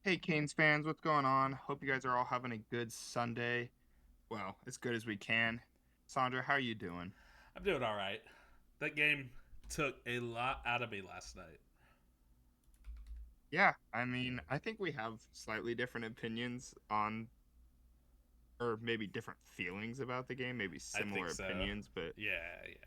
Hey, Canes fans, what's going on? Hope you guys are all having a good Sunday. Well, as good as we can. Sandra, how are you doing? I'm doing all right. That game took a lot out of me last night. Yeah, I mean, I think we have slightly different opinions on, or maybe different feelings about the game, maybe I think similar so. opinions, but Yeah,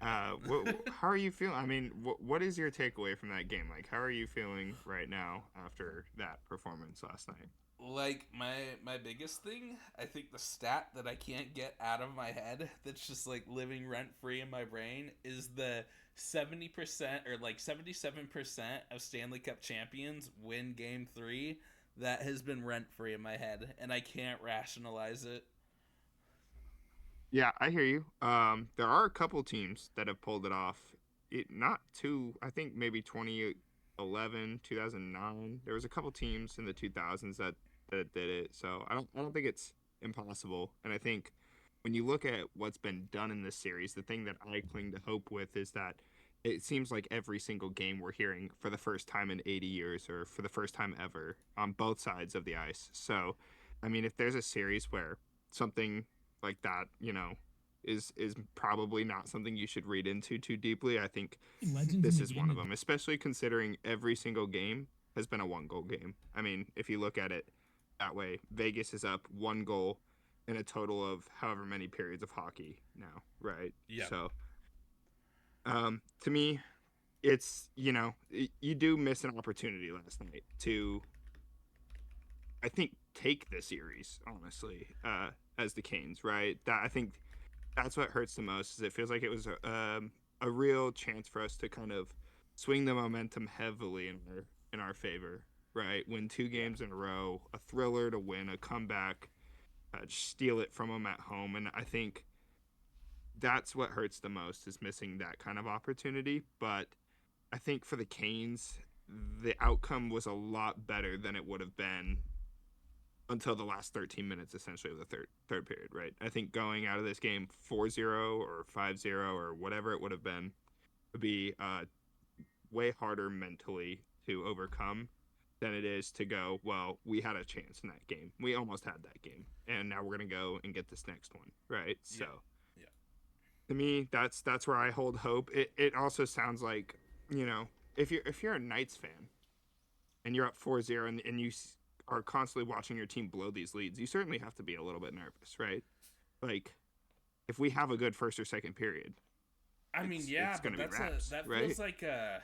yeah. how are you feeling? I mean, what is your takeaway from that game? Like, how are you feeling right now after that performance last night? Like my biggest thing, I think the stat that I can't get out of my head that's just like living rent free in my brain is the 70% or like 77% of Stanley Cup champions win game 3. That has been rent free in my head and I can't rationalize it. Yeah, I hear you. There are a couple teams that have pulled it off. It not too, I think maybe 2011, 2009. There was a couple teams in the 2000s that did it. So I don't think it's impossible. And I think when you look at what's been done in this series, the thing that I cling to hope with is that it seems like every single game we're hearing for the first time in 80 years or for the first time ever on both sides of the ice. So, I mean, if there's a series where something like that, is probably not something you should read into too deeply. I think Legends in this the is game one of that them, especially considering every single game has been a one goal game. I mean, if you look at it that way, Vegas is up one goal in a total of however many periods of hockey now, right? Yep. So, to me, it's, you do miss an opportunity last night to, I think, take the series, honestly, as the Canes, right? That I think that's what hurts the most. Is it feels like it was a real chance for us to kind of swing the momentum heavily in our favor, right? Win two Yeah. games in a row, a thriller to win, a comeback, just steal it from them at home, and I think that's what hurts the most is missing that kind of opportunity. But I think for the Canes, the outcome was a lot better than it would have been until the last 13 minutes essentially of the third period, right? I think going out of this game 4-0 or 5-0 or whatever it would have been would be way harder mentally to overcome than it is to go, well, we had a chance in that game. We almost had that game. And now we're going to go and get this next one, right? Yeah. So, Yeah. to me, that's where I hold hope. It also sounds like, if you're a Knights fan and you're up 4-0 and you are constantly watching your team blow these leads, you certainly have to be a little bit nervous, right? Like if we have a good first or second period, I mean, it's yeah, going but to be wraps, that right? feels like a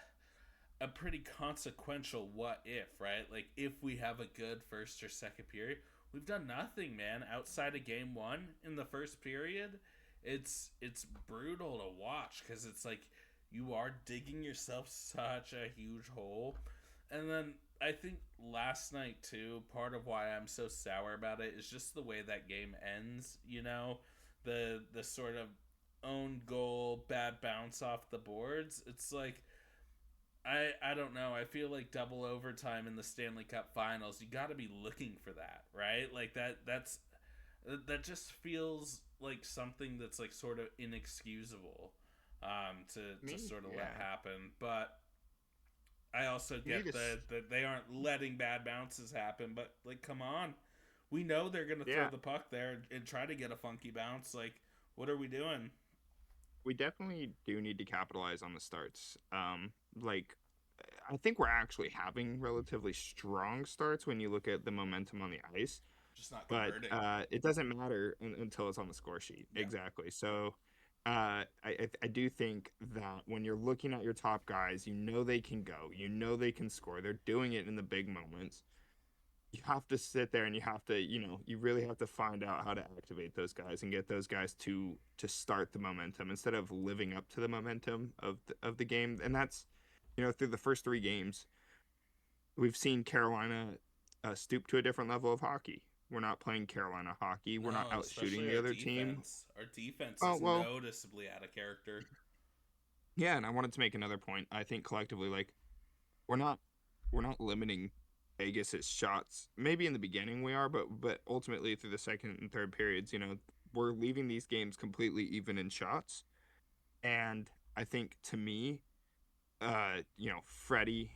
pretty consequential what if, right? Like if we have a good first or second period, we've done nothing, man, outside of game 1 in the first period. It's brutal to watch cuz it's like you are digging yourself such a huge hole. And then I think last night too, part of why I'm so sour about it is just the way that game ends, the sort of own goal, bad bounce off the boards. It's like I don't know. I feel like double overtime in the Stanley Cup Finals. You got to be looking for that, right? Like that just feels like something that's like sort of inexcusable to Me, sort of let yeah. happen. But I also To me, get this, that they aren't letting bad bounces happen. But like, come on, we know they're gonna throw yeah, the puck there and try to get a funky bounce. Like, what are we doing? we definitely do need to capitalize on the starts. Like I think we're actually having relatively strong starts when you look at the momentum on the ice, Just not but converting. it doesn't matter until it's on the score sheet. Yeah. Exactly. So I do think that when you're looking at your top guys, they can go, they can score. They're doing it in the big moments. You have to sit there and you have to, you really have to find out how to activate those guys and get those guys to start the momentum instead of living up to the momentum of the game. And that's, through the first three games, we've seen Carolina stoop to a different level of hockey. We're not playing Carolina hockey. We're not No, out shooting especially the our other team. defense. Our defense Oh is well, noticeably out of character. yeah. And I wanted to make another point. I think collectively, like we're not we're not limiting Vegas's shots. Maybe in the beginning we are, but ultimately through the second and third periods, we're leaving these games completely even in shots. And I think to me, Freddie.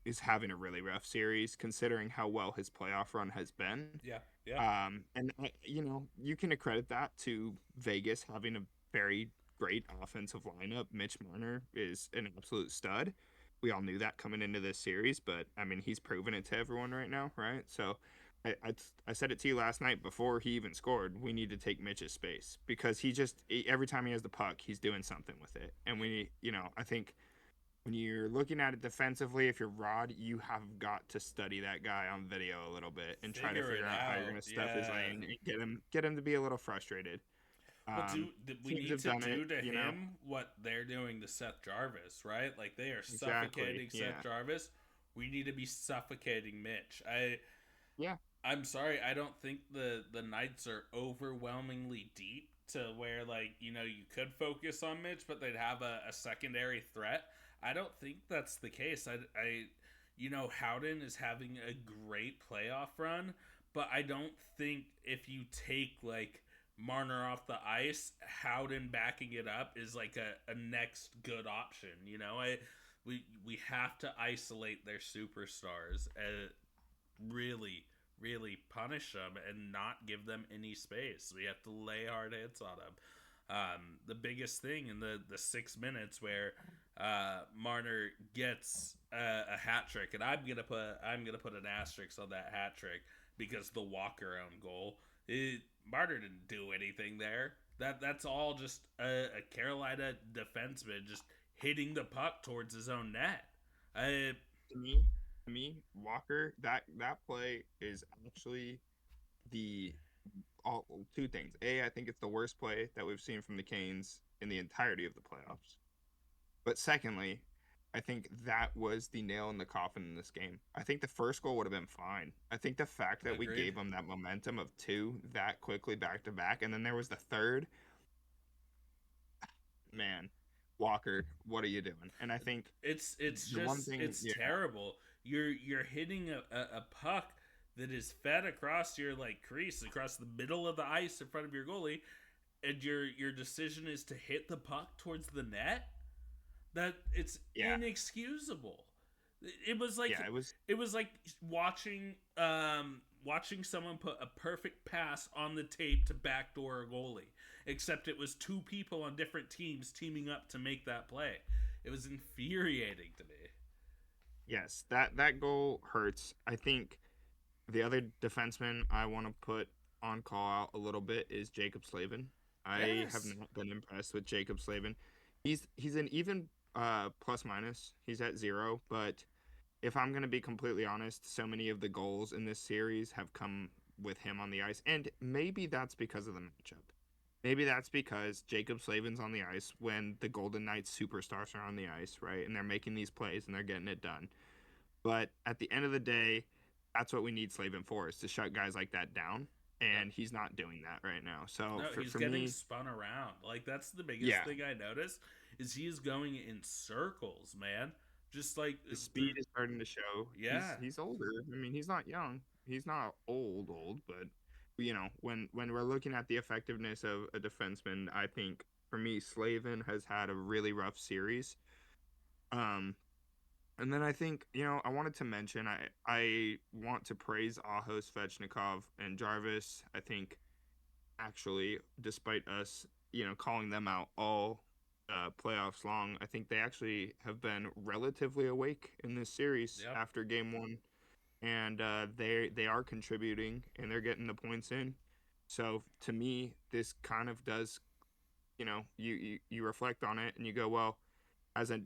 is having a really rough series considering how well his playoff run has been. Yeah, yeah. And you know, you can accredit that to Vegas having a very great offensive lineup. Mitch Marner is an absolute stud. We all knew that coming into this series, but I mean, he's proven it to everyone right now, right? So I said it to you last night before he even scored. We need to take Mitch's space because every time he has the puck, he's doing something with it. And you know, I think when you're looking at it defensively, if you're Rod, you have got to study that guy on video a little bit and try to Figure it figure out how you're out. going to stuff his Yeah. lane and get him to be a little frustrated. Well, Um, we Teams need have to done it, do to you know. him what they're doing to Seth Jarvis, right? Like they are Exactly. suffocating Seth Yeah. Jarvis. We need to be suffocating Mitch. Yeah. I'm sorry, I don't think the Knights are overwhelmingly deep to where like you could focus on Mitch, but they'd have a secondary threat. I don't think that's the case. Howden is having a great playoff run, but I don't think if you take like Marner off the ice, Howden backing it up is like a next good option. We have to isolate their superstars. Really, really punish them and not give them any space. We have to lay hard hits on them. The biggest thing in the 6 minutes where Marner gets a hat trick, and I'm gonna put an asterisk on that hat trick because the Walker own goal. Marner didn't do anything there. That's all just a Carolina defenseman just hitting the puck towards his own net. I To me, Walker, that play is actually the all two things. A, I think it's the worst play that we've seen from the Canes in the entirety of the playoffs. But secondly, I think that was the nail in the coffin in this game. I think the first goal would have been fine. I think the fact that we agreed. gave them that momentum of two that quickly back to back, and then there was the third, man, Walker, what are you doing? And I think It's the one just thing, it's yeah, terrible. You're hitting a puck that is fed across your like crease across the middle of the ice in front of your goalie, and your decision is to hit the puck towards the net. That it's yeah, inexcusable. It was like yeah, it was, it was like watching someone put a perfect pass on the tape to backdoor a goalie, except it was two people on different teams teaming up to make that play. It was infuriating to me. yes, that goal hurts. I think the other defenseman I want to put on call out a little bit is Jacob Slavin. I have Yes. not been impressed with Jacob Slavin. He's an even plus minus. He's at 0, but if I'm going to be completely honest, so many of the goals in this series have come with him on the ice, and maybe that's because of the matchup. Maybe that's because Jacob Slavin's on the ice when the Golden Knights superstars are on the ice, right? And they're making these plays and they're getting it done. But at the end of the day, that's what we need Slavin for, is to shut guys like that down. Yep. And he's not doing that right now. So No, he's for getting me, spun around. Like that's the biggest yeah, thing I noticed is he's going in circles, man. Just like the speed is starting to show. yeah, He's older. I mean, he's not young. He's not old, but you know, when we're looking at the effectiveness of a defenseman, I think for me, Slavin has had a really rough series. Um, and then I think, you know, I wanted to mention I want to praise Aho, Svechnikov, and Jarvis. I think actually, despite us, you know, calling them out all playoffs long, I think they actually have been relatively awake in this series yep, after game 1, and they are contributing and they're getting the points in. So to me, this kind of does, you know, you reflect on it and you go, well, as a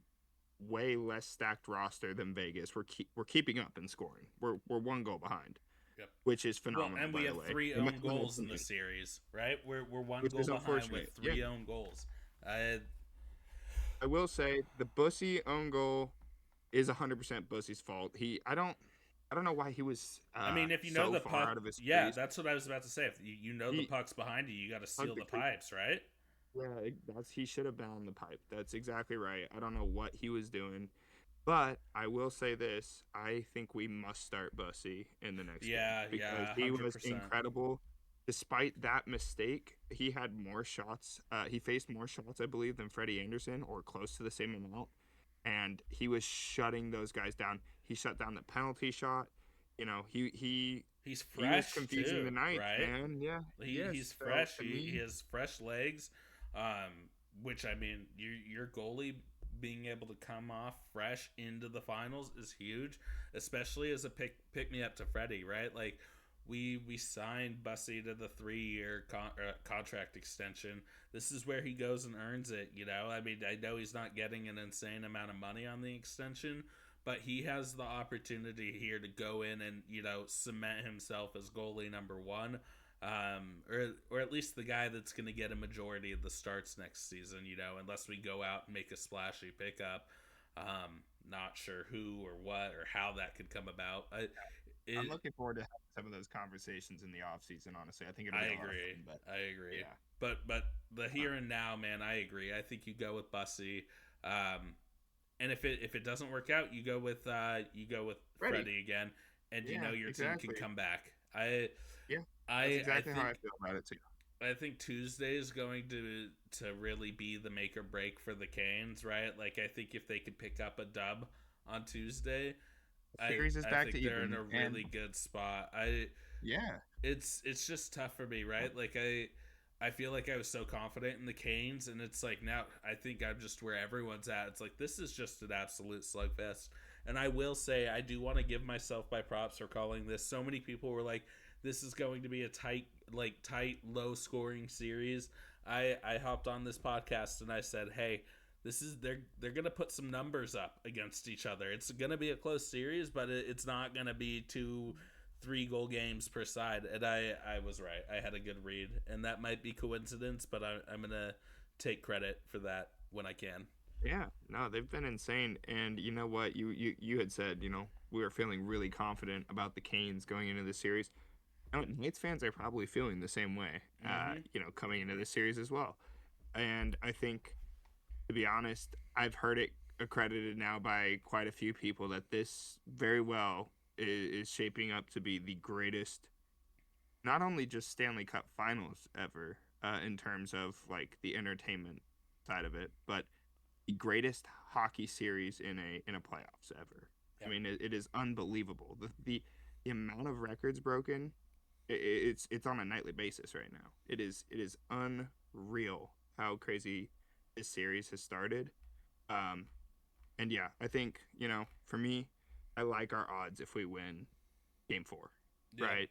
way less stacked roster than Vegas, we're keeping up in scoring. We're one goal behind, yep. which is Well, phenomenal, and we by the have way, three in my, own in my goals in the opinion, series, right? We're one which goal is behind with unfortunate. Yeah, three own goals. Uh, I will say the Bussy own goal is 100% Bussy's fault. I don't know why he was I mean, if you know so the far puck, out of his yeah, crease. that's what I was about to say. If you know the He puck's behind you, you got to seal hugged the the crease. pipes, right? Yeah, that's he should have been on the pipe. That's exactly right. I don't know what he was doing, but I will say this: I think we must start Bussy in the next game Yeah, because yeah, he was 100%. incredible. Despite that mistake, he had more shots. He faced more shots, I believe, than Freddie Anderson, or close to the same amount. and he was shutting those guys down. He shut down the penalty shot. You know, He's he was fresh confusing too, the Knights, right? man. Yeah, yes. He's So fresh. to He me, has fresh legs, which I mean, your goalie being able to come off fresh into the finals is huge, especially as a pick me up to Freddie, right? Like we signed Bussy to the 3 year contract extension. This is where he goes and earns it. You know, I mean, I know he's not getting an insane amount of money on the extension, but he has the opportunity here to go in and cement himself as goalie number one, or at least the guy that's going to get a majority of the starts next season. Unless we go out and make a splashy pickup. Not sure who or what or how that could come about. I'm It, looking forward to having some of those conversations in the off season. Honestly, I think it'll I be a lot of agree. fun. But I agree. yeah, But the uh, here and now, man, I agree. I think you go with Bussy. Um, and if it doesn't work out, you go with ready. Freddie again, and Yeah, your team can exactly. come back. I Yeah, that's I I exactly how I think feel about it too. I think Tuesday is going to really be the make or break for the Canes, right? Like I think if they could pick up a dub on Tuesday, The I series is I back to think they're in even, a and really good spot. I yeah, it's just tough for me, right? Like I feel like I was so confident in the Canes, and it's like now I think I'm just where everyone's at. It's like this is just an absolute slugfest. And I will say I do want to give myself my props for calling this. So many people were like, "This is going to be a tight, low scoring series." I hopped on this podcast and I said, "Hey, this is they're gonna put some numbers up against each other. It's gonna be a close series, but it's not gonna be two 3 goal games per side." And I was right. I had a good read, and that might be coincidence, but I'm gonna take credit for that when I can. yeah. No, they've been insane. And you know what? You had said, we were feeling really confident about the Canes going into the series. Knights fans are probably feeling the same way. Mm-hmm. Coming into this series as well. And I think, to be honest, I've heard it accredited now by quite a few people that this very well is shaping up to be the greatest, not only just Stanley Cup Finals ever, in terms of like the entertainment side of it, but the greatest hockey series in a playoffs ever. I Yep. mean, it is unbelievable. The amount of records broken, it's on a nightly basis right now. It is unreal how crazy this series has started. Um, and yeah, I think for me, I like our odds if we win Game 4, Yeah. right?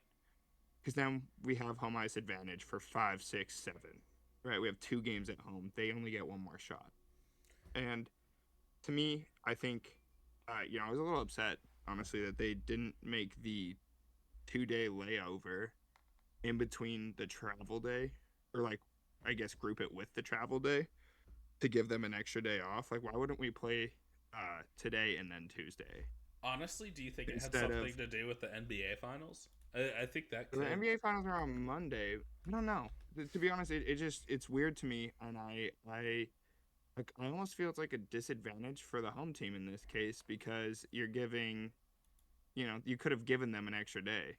Because now we have home ice advantage for 5, 6, 7. Right? We have 2 games at home. They only get one more shot. And to me, I think, I was a little upset, honestly, that they didn't make the 2-day layover in between the travel day, or like, I guess, group it with the travel day to give them an extra day off. Like, why wouldn't we play today and then Tuesday Honestly, do you think it had instead something of to do with the NBA finals? I think that the could. NBA finals are on Monday? I don't know. To be honest, it's weird to me, and I almost feel it's like a disadvantage for the home team in this case because you're giving, you could have given them an extra day,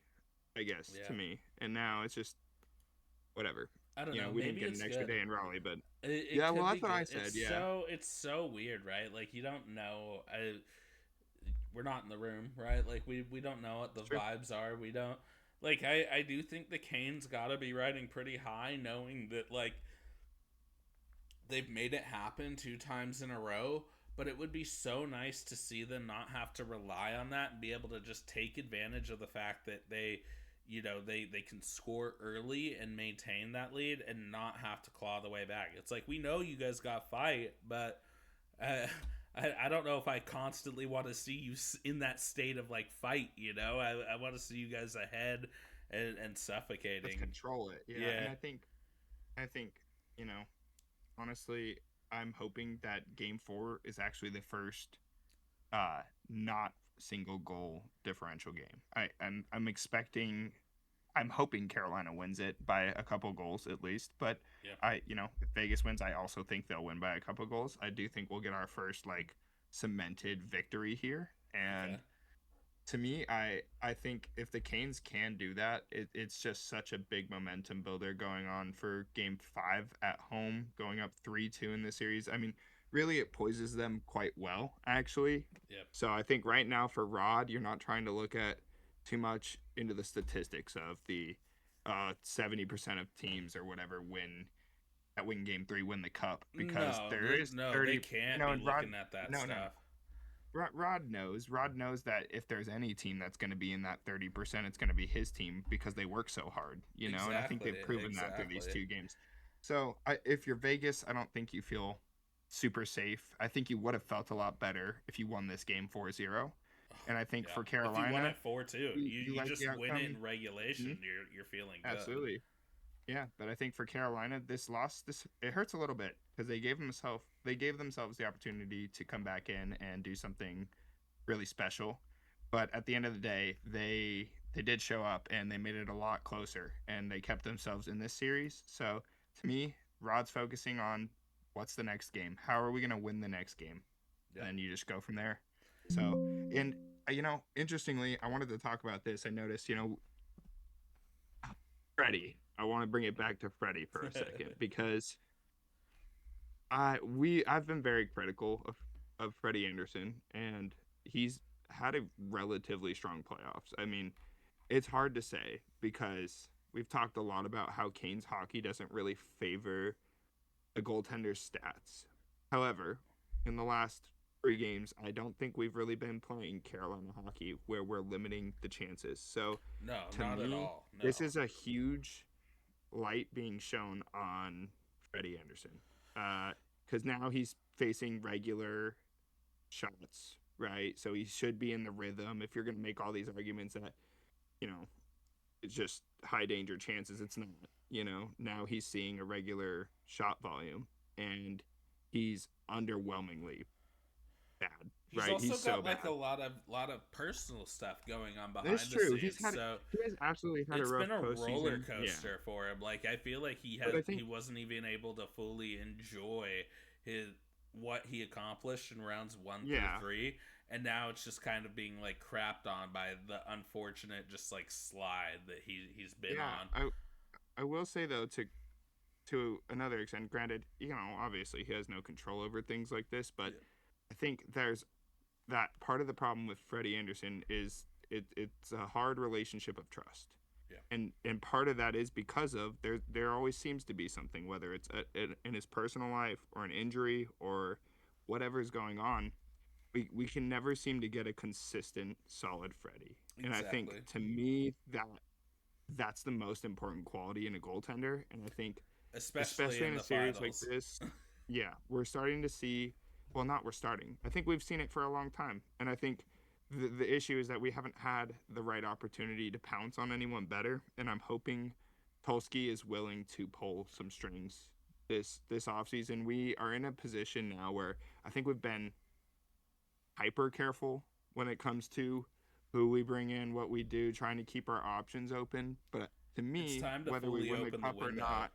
I guess, Yeah. to me, and now it's just whatever. I don't know. We didn't Maybe get an it's extra good. day in Raleigh, but It yeah, well, could be that's what I good. It's said. Yeah, so it's so weird, right? Like you don't know. We're not in the room, right? Like we don't know what the it's true. vibes are. We don't like. I do think the Canes got to be riding pretty high, knowing that like they've made it happen 2 times in a row. But it would be so nice to see them not have to rely on that and be able to just take advantage of the fact that they can score early and maintain that lead and not have to claw the way back. It's like we know you guys got fight, but uh, I don't know if I constantly want to see you in that state of like fight. I want to see you guys ahead and Let's suffocating. control it. Yeah, and Yeah, I think you know honestly, I'm hoping that Game 4 is actually the first not single goal differential game. I'm expecting, I'm hoping Carolina wins it by a couple goals at least, but yeah, if Vegas wins, I also think they'll win by a couple goals. I do think we'll get our first like cemented victory here, okay. and to me, I think if the Canes can do that, it's just such a big momentum builder going on for Game 5 at home, going up 3-2 in the series. I mean, really it poises them quite well, actually. Yep. So I think right now for Rod, you're not trying to look at too much into the statistics of the 70% of teams or whatever win game three, win the cup, because No, there is no, they 30, can't be and Rod, looking at that no, no, stuff. Rod knows that if there's any team that's going to be in that 30%, it's going to be his team because they work so hard, and I think Exactly, they've proven that through these exactly. two games. So if you're Vegas, I don't think you feel super safe. I think you would have felt a lot better if you won this game 4-0. And I think Yeah, for if you won Carolina, at 4-2, you you like just the win it outcome. in regulation. Hmm. You're feeling good. Absolutely. Yeah, but I think for Carolina, this loss, this it hurts a little bit because they gave themselves the opportunity to come back in and do something really special. But at the end of the day, they did show up and they made it a lot closer and they kept themselves in this series. So to me, Rod's focusing on what's the next game? How are we going to win the next game? Yep. And then you just go from there. So, and interestingly, I wanted to talk about this. I noticed, Freddie. I want to bring it back to Freddie for a second because I've been very critical of Freddie Anderson, and he's had a relatively strong playoffs. I mean, it's hard to say because we've talked a lot about how Kane's hockey doesn't really favor a goaltender's stats. However, in the last three games, I don't think we've really been playing Carolina hockey where we're limiting the chances. So No, to not at me, all. this No. is a huge light being shown on Freddie Anderson. Because now he's facing regular shots, right? So he should be in the rhythm. If you're going to make all these arguments that, you know, it's just high danger chances, it's not. Now he's seeing a regular shot volume and he's underwhelmingly bad, He's right? also He's so got like a bad. lot of personal stuff going on That's behind the true. scenes. So He has absolutely had a it's rough been a roller postseason. Yeah. coaster for him. Like I feel like But I he think, wasn't even able to fully enjoy his what he accomplished in rounds 1 through yeah. 3, and now it's just kind of being like crapped on by the unfortunate just like slide that he's been Yeah. on. I will say though, to another extent, granted, obviously he has no control over things like this, but Yeah. I think there's that part of the problem with Freddie Anderson is it's a hard relationship of trust. Yeah. And part of that is because of there always seems to be something, whether it's in his personal life or an injury or whatever's going on. We can never seem to get a consistent solid Freddie. And I think Exactly. to me that's the most important quality in a goaltender. And I think Especially especially in in a the series like finals. this, yeah, we're starting to see. Well, not we're starting. I think we've seen it for a long time, and I think the issue is that we haven't had the right opportunity to pounce on anyone better. And I'm hoping Polsky is willing to pull some strings this offseason. We are in a position now where I think we've been hyper careful when it comes to who we bring in, what we do, trying to keep our options open. But to It's me, time to whether we fully win the open the cup or window. not,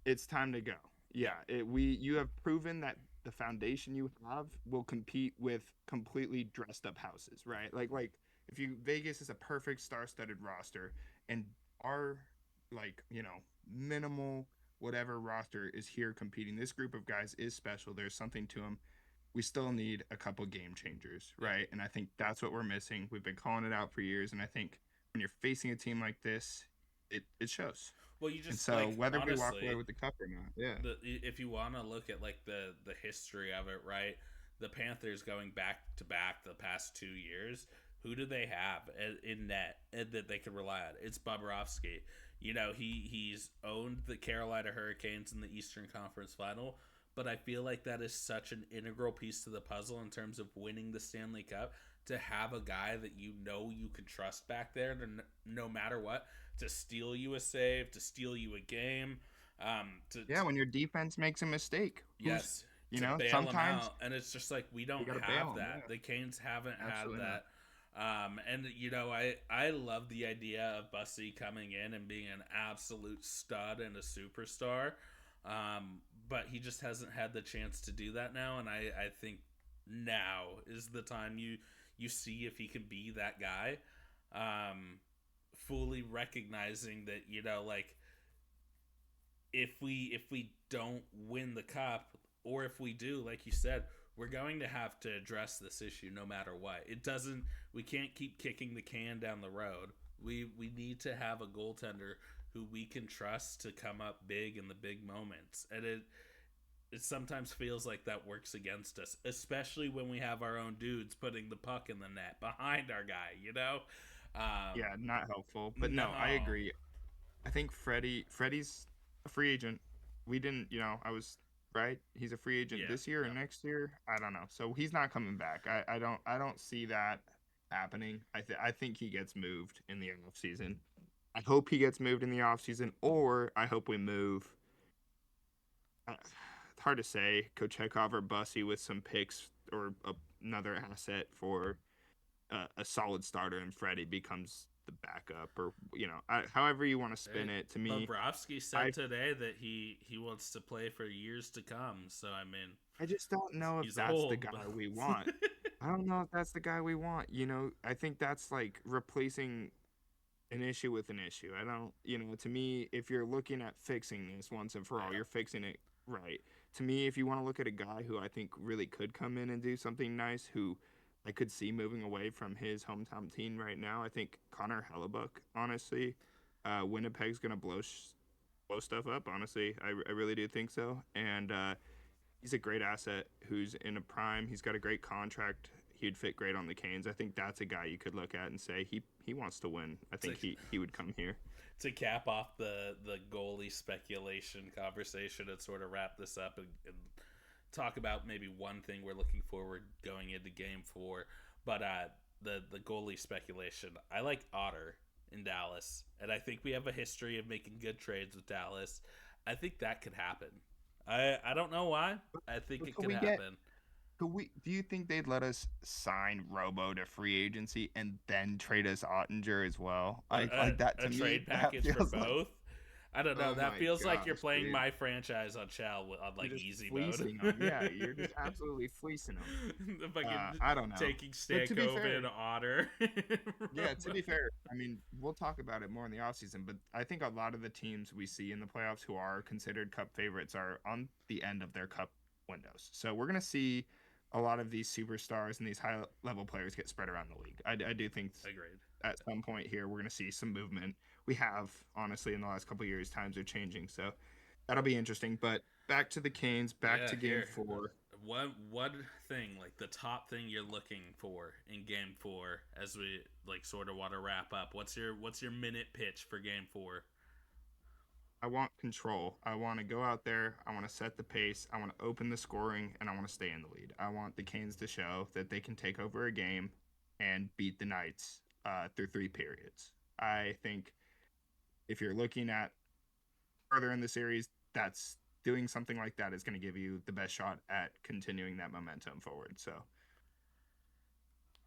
it's time to go. Yeah, Yep. you have proven that the foundation you have will compete with completely dressed up houses, right? Like if you Vegas is a perfect star-studded roster and our minimal whatever roster is here competing. This group of guys is special. There's something to them. We still need a couple game changers, Yep. right? And I think that's what we're missing. We've been calling it out for years, and I think when you're facing a team like this, it shows. Well, you And just so like whether we walk away honestly, with the cup or not, yeah, if you want to look at like the history of it, right? The Panthers going back to back the past 2 years. Who do they have in net that they can rely on? It's Bobrovsky. He's owned the Carolina Hurricanes in the Eastern Conference Final, but I feel like that is such an integral piece to the puzzle in terms of winning the Stanley Cup, to have a guy that you can trust back there to no matter what, to steal you a save, to steal you a game, yeah. When your defense makes a mistake, who's yes, to bail him sometimes out. And it's just like we you don't got to bail have them. that. Yeah, The Canes haven't had absolutely not. that. And I love the idea of Bussy coming in and being an absolute stud and a superstar. But he just hasn't had the chance to do that now, and I think now is the time you see if he can be that guy. Fully recognizing that, like, if we don't win the cup, or if we do, like you said, we're going to have to address this issue no matter what. It doesn't. We can't keep kicking the can down the road. We need to have a goaltender who we can trust to come up big in the big moments, and it sometimes feels like that works against us, especially when we have our own dudes putting the puck in the net behind our guy. Yeah, not helpful. But no, I No, agree. I think Freddie's a free agent. We didn't, I was right. He's a free agent yeah, this year or no, next year. I don't know. So he's not coming back. I don't see that happening. I think he gets moved in the off season. I hope he gets moved in the off season, or I hope we move. It's hard to say, Kochekov or Bussy with some picks or another asset for a solid starter, and Freddie becomes the backup, or however you want to spin hey, it. To me, Bobrovsky I said today that he wants to play for years to come. So I mean, I just don't know if he's that's the old, but guy we want. I don't know if that's the guy we want. I think that's like replacing an issue with an issue. I don't, to me, if you're looking at fixing this once and for all, yeah, you're fixing it right. To me, if you want to look at a guy who I think really could come in and do something nice, who I could see moving away from his hometown team right now, I think Connor Hellebuck, honestly, Winnipeg's gonna blow stuff up. Honestly, I really do think so, and he's a great asset who's in a prime. He's got a great contract. He'd fit great on the Canes. I think that's a guy you could look at and say he wants to win. I to think he would come here. to cap off the goalie speculation conversation and sort of wrap this up and talk about maybe one thing we're looking forward going into game 4. But the goalie speculation, I like Otter in Dallas, and I think we have a history of making good trades with Dallas. I think that could happen. I don't know why. I think But it could could we get? happen. Could we? Do you think they'd let us sign Robo to free agency and then trade us Ottinger as well? Like that A to me, trade that package for feels like, both. I don't know. oh That my feels like you're gosh, playing dude. my franchise on Shell on You're like just easy mode. fleecing them. Yeah, you're just absolutely fleecing them. The fucking I don't know. taking But to be fair, Stankoven, Otter. yeah, to be fair, I mean, we'll talk about it more in the offseason, but I think a lot of the teams we see in the playoffs who are considered cup favorites are on the end of their cup windows. So we're going to see a lot of these superstars and these high level players get spread around the league. I do think Agreed. at some point here we're going to see some movement. We have, honestly, in the last couple of years, times are changing. So that'll be interesting. But back to the Canes, back Yeah, to game here. four. One thing, like the top thing you're looking for in game 4 as we like sort of want to wrap up. What's your minute pitch for game 4? I want control. I want to go out there. I want to set the pace. I want to open the scoring, and I want to stay in the lead. I want the Canes to show that they can take over a game and beat the Knights through 3 periods. I think if you're looking at further in the series, that's doing something like that is going to give you the best shot at continuing that momentum forward. So,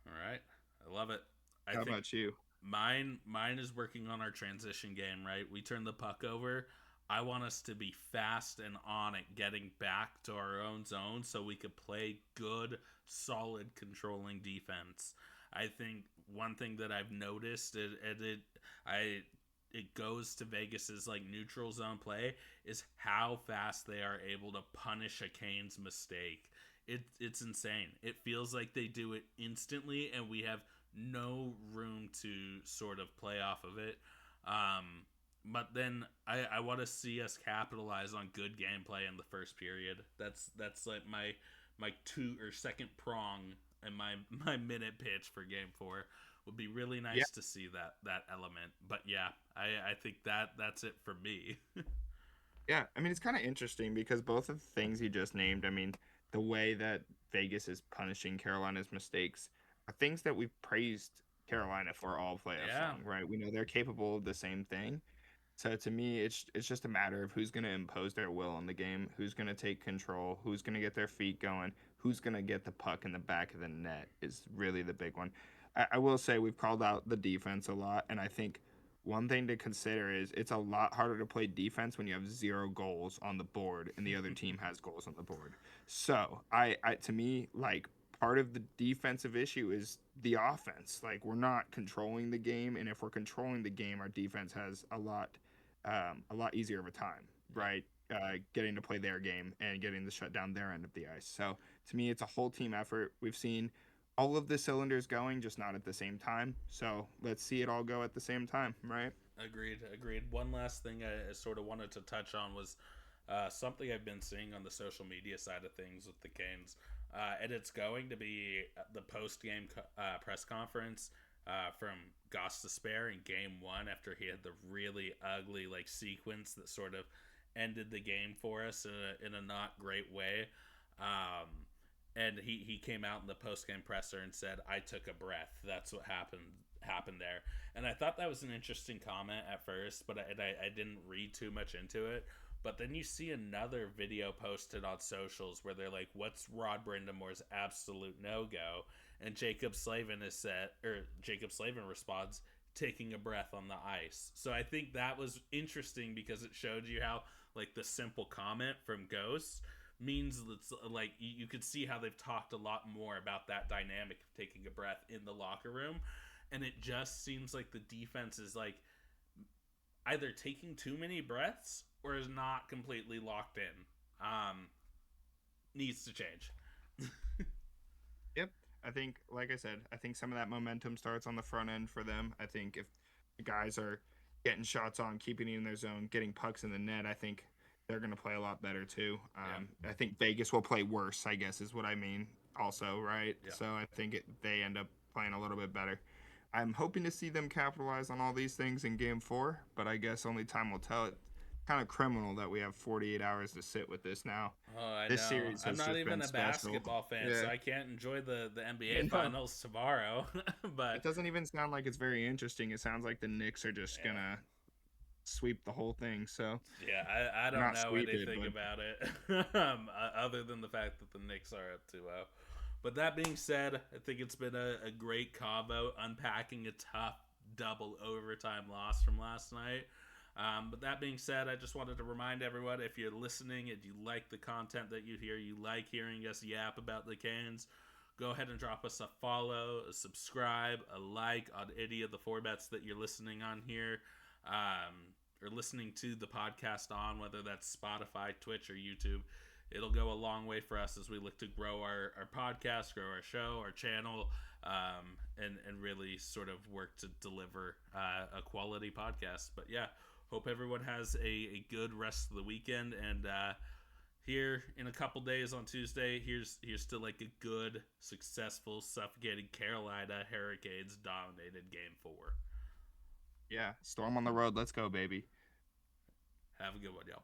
All right. I love it. I how think about you? mine is working on our transition game, right? We turn the puck over. I want us to be fast and on it, getting back to our own zone so we could play good, solid controlling defense. I think one thing that I've noticed I it goes to Vegas's like neutral zone play is how fast they are able to punish a Canes mistake. It's insane. It feels like they do it instantly, and we have no room to sort of play off of it. But then I want to see us capitalize on good gameplay in the first period. That's like my two or second prong and my minute pitch for game 4 would be really Yeah, nice to see that element. But yeah, I think that's it for me. yeah. I mean, it's kind of interesting because both of the things you just named, I mean, the way that Vegas is punishing Carolina's mistakes are things that we've praised Carolina for all playoffs Yeah. long, right? We know they're capable of the same thing. So to me, it's just a matter of who's going to impose their will on the game, who's going to take control, who's going to get their feet going, who's going to get the puck in the back of the net is really the big one. I will say we've called out the defense a lot, and I think one thing to consider is it's a lot harder to play defense when you have 0 goals on the board and the other team has goals on the board. So I to me, like part of the defensive issue is the offense. Like we're not controlling the game, and if we're controlling the game, our defense has a lot easier of a time Yep. right? Getting to play their game and getting to shut down their end of the ice. So to me, it's a whole team effort. We've seen all of the cylinders going, just not at the same time. So let's see it all go at the same time, right? Agreed. Agreed. One last thing I sort of wanted to touch on was something I've been seeing on the social media side of things with the Canes, and it's going to be the post game press conference from Goss Despair in Game One after he had the really ugly like sequence that sort of ended the game for us in a not great way. Um, and he came out in the post game presser and said, "I took a breath. That's what happened there." And I thought that was an interesting comment at first, but I didn't read too much into it. But then you see another video posted on socials where they're like, "What's Rod Brindamore's absolute no go?" And Jacob Slavin responds, "Taking a breath on the ice." So I think that was interesting because it showed you how like the simple comment from Ghost means that's like you could see how they've talked a lot more about that dynamic of taking a breath in the locker room, and it just seems like the defense is like either taking too many breaths or is not completely locked in. Needs to change. Yep. I think, like I said, I think some of that momentum starts on the front end for them. I think if the guys are getting shots on, keeping it in their zone, getting pucks in the net, I think they're going to play a lot better too. Yeah, I think Vegas will play worse, I guess, is what I mean, also, right? yeah. So I think they end up playing a little bit better. I'm hoping to see them capitalize on all these things in game four, but I guess only time will tell. It's kind of criminal that we have 48 hours to sit with this now. Oh, I This know. series I'm has not just even been a special. basketball fan, Yeah. so I can't enjoy the NBA You know, finals tomorrow. it But doesn't even sound like it's very interesting. It sounds like the Knicks are just yeah, gonna sweep the whole thing. So yeah, I or don't not know sweep it, anything but about it other than the fact that the Knicks are up 2-0. But that being said, I think it's been a great combo unpacking a tough double overtime loss from last night. But that being said, I just wanted to remind everyone if you're listening and you like the content that you hear, you like hearing us yap about the Canes, go ahead and drop us a follow, a subscribe, a like on any of the formats that you're listening on here. Or listening to the podcast on, whether that's Spotify, Twitch, or YouTube. It'll go a long way for us as we look to grow our podcast, grow our show, our channel, and really sort of work to deliver a quality podcast. But yeah, hope everyone has a good rest of the weekend. And here in a couple days on Tuesday, here's to like a good, successful, suffocating Carolina Hurricanes dominated Game 4. yeah, storm on the road. Let's go, baby. Have a good one, y'all.